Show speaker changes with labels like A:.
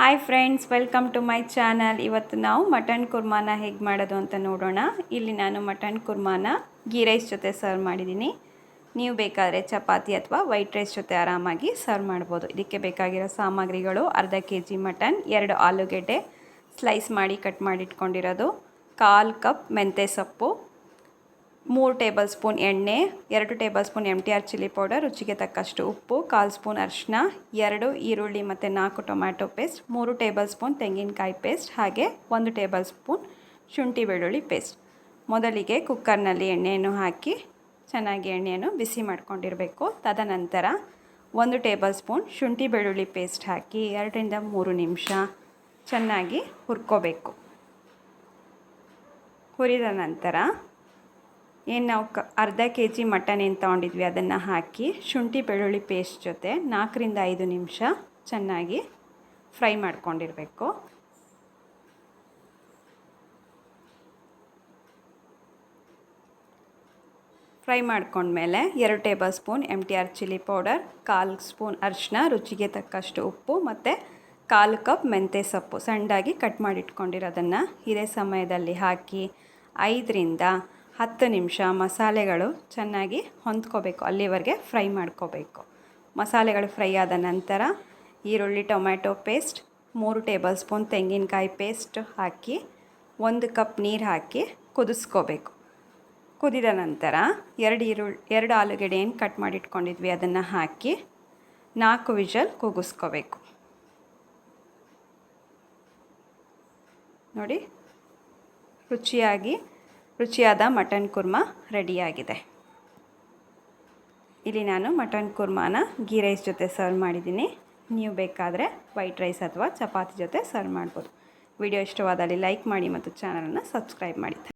A: Hi friends, welcome to my channel. ಇವತ್ತು ನಾವು mutton ಕುರ್ಮಾನ ಹೇಗೆ ಮಾಡೋದು ಅಂತ ನೋಡೋಣ. ಇಲ್ಲಿ ನಾನು ಮಟನ್ ಕುರ್ಮಾನ ಗೀ ರೈಸ್ ಜೊತೆ ಸರ್ವ್ ಮಾಡಿದ್ದೀನಿ. ನೀವು ಬೇಕಾದರೆ ಚಪಾತಿ ಅಥವಾ ವೈಟ್ ರೈಸ್ ಜೊತೆ ಆರಾಮಾಗಿ ಸರ್ವ್ ಮಾಡ್ಬೋದು. ಇದಕ್ಕೆ ಬೇಕಾಗಿರೋ ಸಾಮಗ್ರಿಗಳು: ಅರ್ಧ kg ಮಟನ್, 2 ಆಲೂಗೆಡ್ಡೆ ಸ್ಲೈಸ್ ಮಾಡಿ ಕಟ್ ಮಾಡಿ ಇಟ್ಕೊಂಡಿರೋದು, 1/4 ಕಪ್ ಮೆಂತ್ಯ ಸೊಪ್ಪು, 3 ಟೇಬಲ್ ಸ್ಪೂನ್ ಎಣ್ಣೆ, 2 tablespoon MTR chilli powder, ರುಚಿಗೆ ತಕ್ಕಷ್ಟು ಉಪ್ಪು, 1/4 ಸ್ಪೂನ್ ಅರಿಶಿನ, 2 ಈರುಳ್ಳಿ ಮತ್ತು 4 ಟೊಮ್ಯಾಟೊ ಪೇಸ್ಟ್, 3 ಟೇಬಲ್ ಸ್ಪೂನ್ ತೆಂಗಿನಕಾಯಿ ಪೇಸ್ಟ್, ಹಾಗೆ 1 ಟೇಬಲ್ ಸ್ಪೂನ್ ಶುಂಠಿ ಬೆಳ್ಳುಳ್ಳಿ ಪೇಸ್ಟ್. ಮೊದಲಿಗೆ ಕುಕ್ಕರ್ನಲ್ಲಿ ಎಣ್ಣೆಯನ್ನು ಹಾಕಿ ಚೆನ್ನಾಗಿ ಎಣ್ಣೆಯನ್ನು ಬಿಸಿ ಮಾಡ್ಕೊಂಡಿರಬೇಕು. ತದನಂತರ 1 ಟೇಬಲ್ ಸ್ಪೂನ್ ಶುಂಠಿ ಬೆಳ್ಳುಳ್ಳಿ ಪೇಸ್ಟ್ ಹಾಕಿ 2 ರಿಂದ 3 ನಿಮಿಷ ಚೆನ್ನಾಗಿ ಹುರ್ಕೋಬೇಕು. ಹುರಿದ ನಂತರ ಏನು ನಾವು ಅರ್ಧ kg ಮಟನ್ ಏನು ತೊಗೊಂಡಿದ್ವಿ ಅದನ್ನು ಹಾಕಿ ಶುಂಠಿ ಬೆಳ್ಳುಳ್ಳಿ ಪೇಸ್ಟ್ ಜೊತೆ 4 ರಿಂದ 5 ನಿಮಿಷ ಚೆನ್ನಾಗಿ ಫ್ರೈ ಮಾಡ್ಕೊಂಡಿರಬೇಕು. ಫ್ರೈ ಮಾಡ್ಕೊಂಡ್ಮೇಲೆ 2 tablespoon MTR chilli powder, 1/4 spoon ಅರಿಶಿನ, ರುಚಿಗೆ ತಕ್ಕಷ್ಟು ಉಪ್ಪು ಮತ್ತು 1/4 ಕಪ್ ಮೆಂತ್ಯ ಸೊಪ್ಪು ಸಣ್ಣದಾಗಿ ಕಟ್ ಮಾಡಿಟ್ಕೊಂಡಿರೋದನ್ನು ಇದೇ ಸಮಯದಲ್ಲಿ ಹಾಕಿ 5 ರಿಂದ 10 ನಿಮಿಷ ಮಸಾಲೆಗಳು ಚೆನ್ನಾಗಿ ಹೊಂದ್ಕೋಬೇಕು, ಅಲ್ಲಿವರೆಗೆ ಫ್ರೈ ಮಾಡ್ಕೋಬೇಕು. ಮಸಾಲೆಗಳು ಫ್ರೈ ಆದ ನಂತರ ಈರುಳ್ಳಿ ಟೊಮ್ಯಾಟೊ ಪೇಸ್ಟ್, 3 ಟೇಬಲ್ ಸ್ಪೂನ್ ತೆಂಗಿನಕಾಯಿ ಪೇಸ್ಟ್ ಹಾಕಿ 1 ಕಪ್ ನೀರು ಹಾಕಿ ಕುದಿಸ್ಕೋಬೇಕು. ಕುದಿದ ನಂತರ 2 ಆಲೂಗೆಡ್ಡೆ ಏನು ಕಟ್ ಮಾಡಿಟ್ಕೊಂಡಿದ್ವಿ ಅದನ್ನು ಹಾಕಿ 4 ವಿಷಲ್ ಕೂಗಿಸ್ಕೋಬೇಕು. ನೋಡಿ, ರುಚಿಯಾದ ಮಟನ್ ಕುರ್ಮಾ ರೆಡಿಯಾಗಿದೆ. ಇಲ್ಲಿ ನಾನು ಮಟನ್ ಕುರ್ಮಾನ ಗೀ ರೈಸ್ ಜೊತೆ ಸರ್ವ್ ಮಾಡಿದ್ದೀನಿ. ನೀವು ಬೇಕಾದರೆ ವೈಟ್ ರೈಸ್ ಅಥವಾ ಚಪಾತಿ ಜೊತೆ ಸರ್ವ್ ಮಾಡ್ಬೋದು. ವಿಡಿಯೋ ಇಷ್ಟವಾದಲ್ಲಿ ಲೈಕ್ ಮಾಡಿ ಮತ್ತು ಚಾನಲನ್ನು ಸಬ್ಸ್ಕ್ರೈಬ್ ಮಾಡಿ.